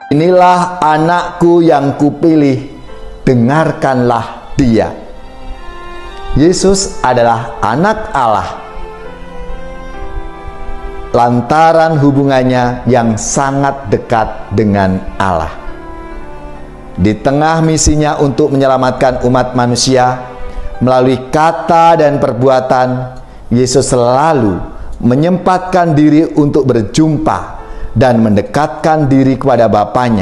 Inilah anakku yang kupilih, dengarkanlah dia. Yesus adalah anak Allah lantaran hubungannya yang sangat dekat dengan Allah. Di tengah misinya untuk menyelamatkan umat manusia melalui kata dan perbuatan, Yesus selalu menyempatkan diri untuk berjumpa dan mendekatkan diri kepada Bapanya.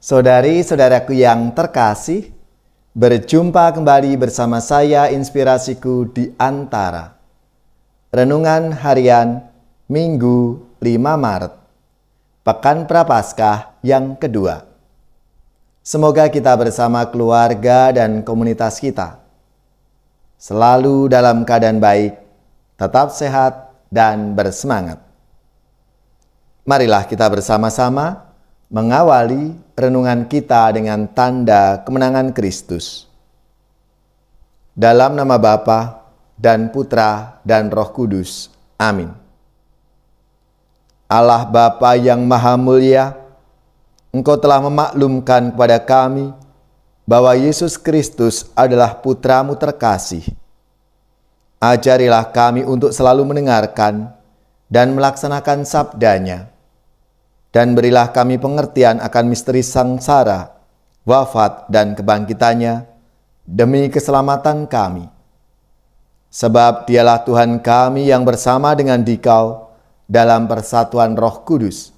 Saudari-saudaraku yang terkasih, berjumpa kembali bersama saya Inspirasiku di Antara. Renungan harian Minggu 5 Maret, Pekan Prapaskah yang kedua. Semoga kita bersama keluarga dan komunitas kita selalu dalam keadaan baik, tetap sehat dan bersemangat. Marilah kita bersama-sama mengawali renungan kita dengan tanda kemenangan Kristus. Dalam nama Bapa dan Putra dan Roh Kudus. Amin. Allah Bapa yang Maha Mulia, Engkau telah memaklumkan kepada kami bahwa Yesus Kristus adalah Putra-Mu terkasih. Ajarilah kami untuk selalu mendengarkan dan melaksanakan sabdanya. Dan berilah kami pengertian akan misteri sangsara, wafat dan kebangkitannya demi keselamatan kami. Sebab Dialah Tuhan kami yang bersama dengan Dikau dalam persatuan Roh Kudus,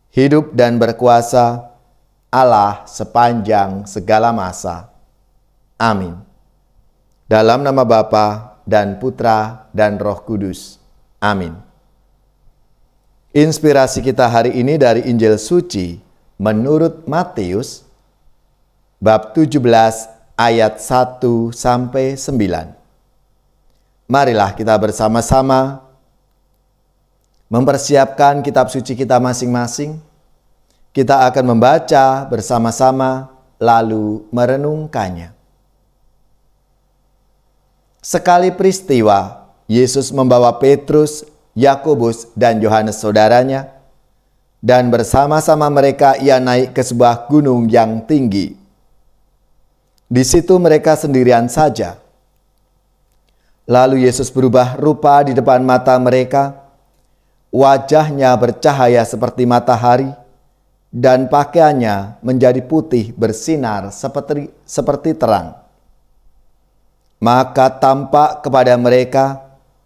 hidup dan berkuasa Allah sepanjang segala masa. Amin. Dalam nama Bapa dan Putra dan Roh Kudus. Amin. Inspirasi kita hari ini dari Injil Suci menurut Matius bab 17 ayat 1-9. Marilah kita bersama-sama mempersiapkan kitab suci kita masing-masing. Kita akan membaca bersama-sama lalu merenungkannya. Sekali peristiwa, Yesus membawa Petrus, Yakobus dan Yohanes saudaranya, dan bersama-sama mereka ia naik ke sebuah gunung yang tinggi. Di situ mereka sendirian saja. Lalu Yesus berubah rupa di depan mata mereka. Wajahnya bercahaya seperti matahari, dan pakaiannya menjadi putih bersinar seperti terang. Maka tampak kepada mereka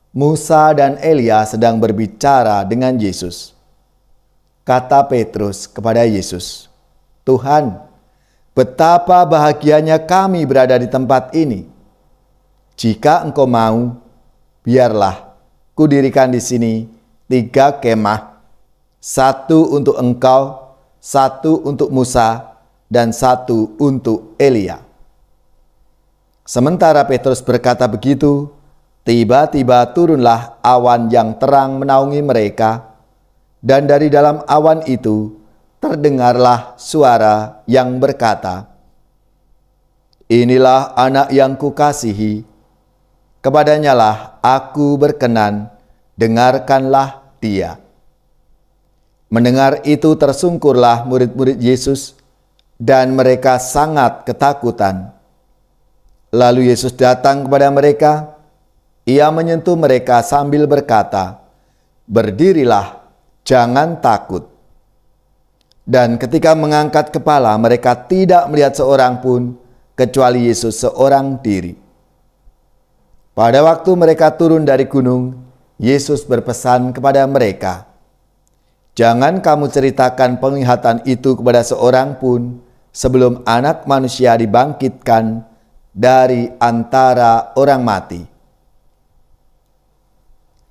Musa dan Elia sedang berbicara dengan Yesus. Kata Petrus kepada Yesus, "Tuhan, betapa bahagianya kami berada di tempat ini. Jika Engkau mau, biarlah kudirikan di sini 3 kemah, 1 untuk Engkau, 1 untuk Musa, dan 1 untuk Elia." Sementara Petrus berkata begitu, tiba-tiba turunlah awan yang terang menaungi mereka, dan dari dalam awan itu terdengarlah suara yang berkata, "Inilah anak yang kukasihi, kepadanyalah aku berkenan, dengarkanlah dia." Mendengar itu tersungkurlah murid-murid Yesus, dan mereka sangat ketakutan. Lalu Yesus datang kepada mereka. Ia menyentuh mereka sambil berkata, "Berdirilah, jangan takut." Dan ketika mengangkat kepala, mereka tidak melihat seorang pun, kecuali Yesus seorang diri. Pada waktu mereka turun dari gunung, Yesus berpesan kepada mereka, "Jangan kamu ceritakan penglihatan itu kepada seorang pun, sebelum Anak Manusia dibangkitkan dari antara orang mati."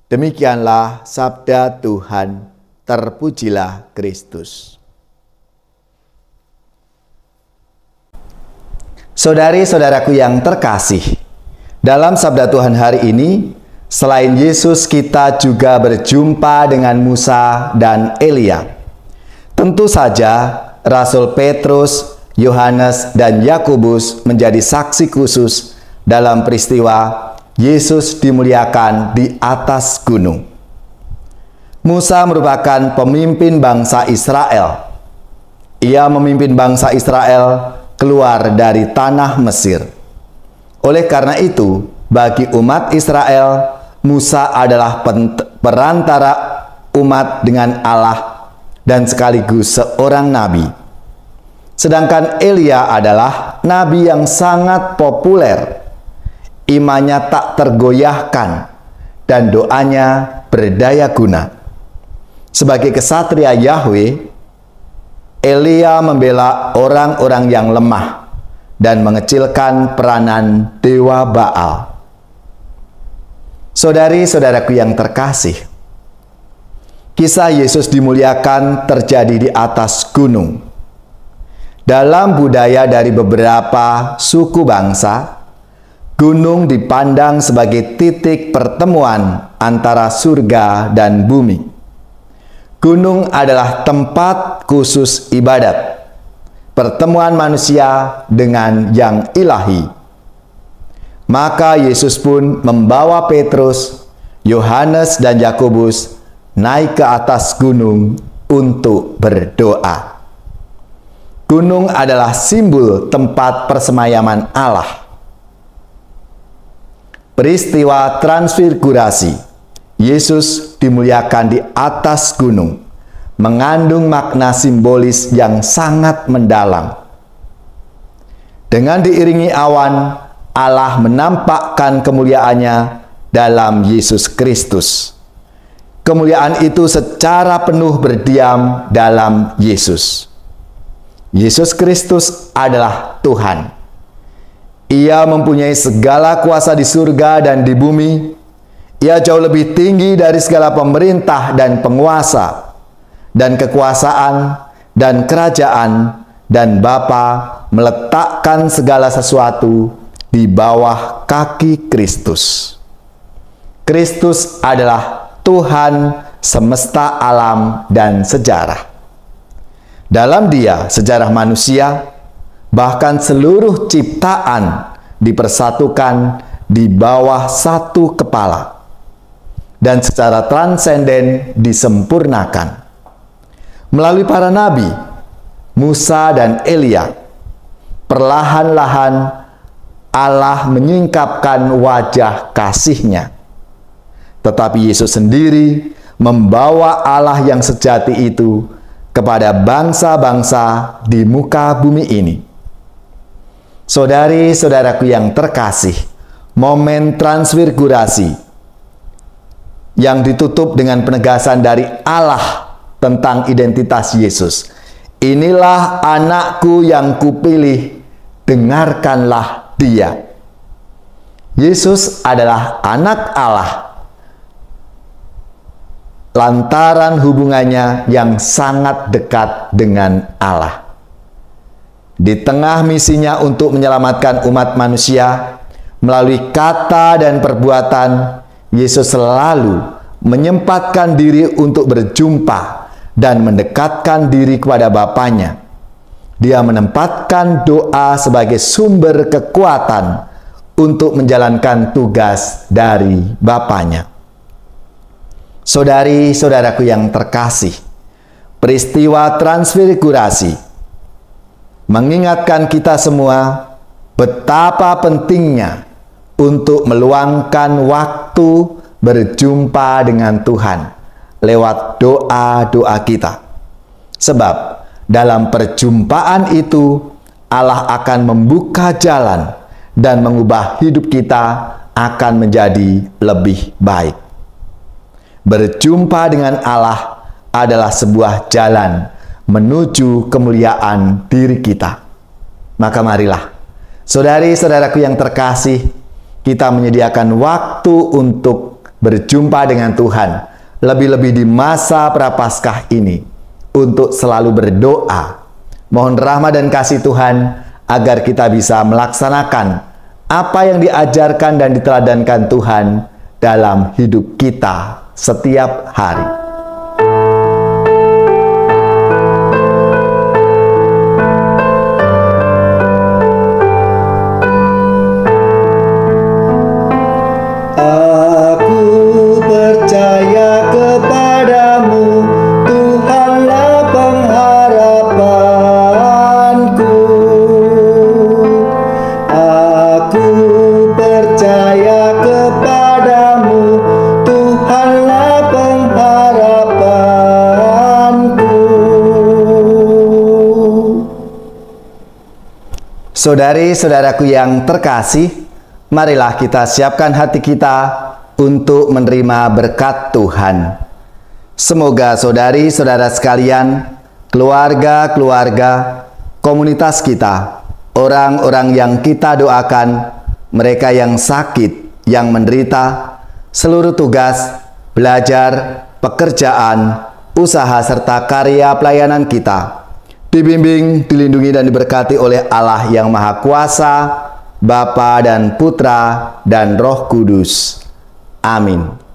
Demikianlah sabda Tuhan. Terpujilah Kristus. Saudari-saudaraku yang terkasih, dalam sabda Tuhan hari ini, selain Yesus, kita juga berjumpa dengan Musa dan Elia. Tentu saja Rasul Petrus, Yohanes, dan Yakobus menjadi saksi khusus dalam peristiwa Yesus dimuliakan di atas gunung. Musa merupakan pemimpin bangsa Israel. Ia memimpin bangsa Israel keluar dari tanah Mesir. Oleh karena itu, bagi umat Israel, Musa adalah perantara umat dengan Allah dan sekaligus seorang nabi. Sedangkan Elia adalah nabi yang sangat populer. Imannya tak tergoyahkan dan doanya berdaya guna. Sebagai kesatria Yahweh, Elia membela orang-orang yang lemah dan mengecilkan peranan dewa Baal. Saudari-saudaraku yang terkasih, kisah Yesus dimuliakan terjadi di atas gunung. Dalam budaya dari beberapa suku bangsa, gunung dipandang sebagai titik pertemuan antara surga dan bumi. Gunung adalah tempat khusus ibadat, pertemuan manusia dengan yang ilahi. Maka Yesus pun membawa Petrus, Yohanes, dan Yakobus naik ke atas gunung untuk berdoa. Gunung adalah simbol tempat persemayaman Allah. Peristiwa transfigurasi, Yesus dimuliakan di atas gunung, mengandung makna simbolis yang sangat mendalam. Dengan diiringi awan, Allah menampakkan kemuliaannya dalam Yesus Kristus. Kemuliaan itu secara penuh berdiam dalam Yesus. Yesus Kristus adalah Tuhan. Ia mempunyai segala kuasa di surga dan di bumi. Ia jauh lebih tinggi dari segala pemerintah dan penguasa, dan kekuasaan, dan kerajaan, dan Bapa meletakkan segala sesuatu di bawah kaki Kristus. Kristus adalah Tuhan semesta alam dan sejarah. Dalam Dia, sejarah manusia, bahkan seluruh ciptaan dipersatukan di bawah satu kepala dan secara transenden disempurnakan. Melalui para nabi, Musa dan Elia, perlahan-lahan Allah menyingkapkan wajah kasih-Nya. Tetapi Yesus sendiri membawa Allah yang sejati itu kepada bangsa-bangsa di muka bumi ini. Saudari-saudaraku yang terkasih, momen transfigurasi yang ditutup dengan penegasan dari Allah tentang identitas Yesus. Inilah anakku yang kupilih, dengarkanlah dia. Yesus adalah anak Allah lantaran hubungannya yang sangat dekat dengan Allah. Di tengah misinya untuk menyelamatkan umat manusia, melalui kata dan perbuatan, Yesus selalu menyempatkan diri untuk berjumpa dan mendekatkan diri kepada Bapanya. Dia menempatkan doa sebagai sumber kekuatan untuk menjalankan tugas dari Bapanya. Saudari-saudaraku yang terkasih, peristiwa transfigurasi mengingatkan kita semua betapa pentingnya untuk meluangkan waktu berjumpa dengan Tuhan lewat doa-doa kita. Sebab dalam perjumpaan itu Allah akan membuka jalan dan mengubah hidup kita akan menjadi lebih baik. Berjumpa dengan Allah adalah sebuah jalan menuju kemuliaan diri kita. Maka marilah, saudari-saudaraku yang terkasih, kita menyediakan waktu untuk berjumpa dengan Tuhan, lebih-lebih di masa Prapaskah ini, untuk selalu berdoa. Mohon rahmat dan kasih Tuhan agar kita bisa melaksanakan apa yang diajarkan dan diteladankan Tuhan dalam hidup kita setiap hari. Percaya kepadamu, Tuhanlah pengharapan. Aku percaya kepadamu, Tuhanlah pengharapanku. Saudari-saudaraku yang terkasih, marilah kita siapkan hati kita untuk menerima berkat Tuhan. Semoga saudari-saudara sekalian, keluarga-keluarga, komunitas kita, orang-orang yang kita doakan, mereka yang sakit, yang menderita, seluruh tugas, belajar, pekerjaan, usaha serta karya pelayanan kita dibimbing, dilindungi dan diberkati oleh Allah yang Maha Kuasa, Bapa dan Putra dan Roh Kudus. Amin.